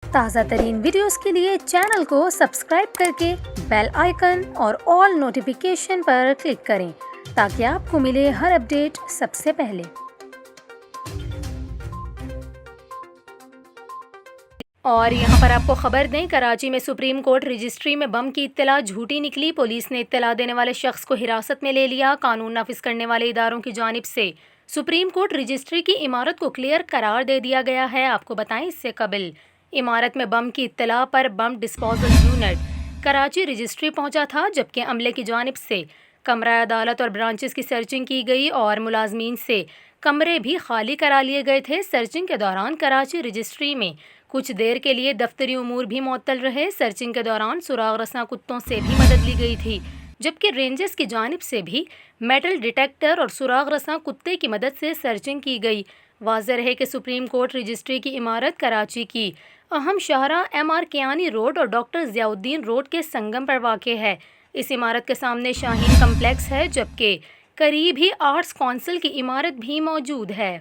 ताज़ा तरीन वीडियोस के लिए चैनल को सब्सक्राइब करके बेल आइकन और ऑल नोटिफिकेशन पर क्लिक करें ताकि आपको मिले हर अपडेट सबसे पहले। और यहाँ पर आपको खबर दें, कराची में सुप्रीम कोर्ट रजिस्ट्री में बम की इत्तला झूठी निकली। पुलिस ने इत्तला देने वाले शख्स को हिरासत में ले लिया। कानून नाफिज करने वाले इदारों की जानिब से सुप्रीम कोर्ट रजिस्ट्री की इमारत को क्लियर करार दे दिया गया है। आपको बताएं, इससे कबल इमारत में बम की इत्तला पर bomb disposal unit Karachi registry पहुंचा था, जबकि अमले की जानिब से कमरा अदालत और ब्रांचेस की सर्चिंग की गई और मुलाजमीन से कमरे भी खाली करा लिए गए थे। सर्चिंग के दौरान कराची रजिस्ट्री में कुछ देर के लिए दफ्तरी उमूर भी मुअत्तल रहे। सर्चिंग के दौरान सुराग रसां कुत्तों से भी मदद ली गई थी, जबकि रेंजर्स की जानिब से भी मेटल डिटेक्टर और सुराग रसां कुत्ते की मदद से सर्चिंग की गई। वाज़ेह रहे कि सुप्रीम कोर्ट रजिस्ट्री की इमारत कराची की अहम शाहरा MR कियानी रोड और डॉक्टर ज़ियाउद्दीन रोड के संगम पर वाक़ है। इस इमारत के सामने शाहीन कम्प्लेक्स है, जबकि करीब ही आर्ट्स कौंसिल की इमारत भी मौजूद है।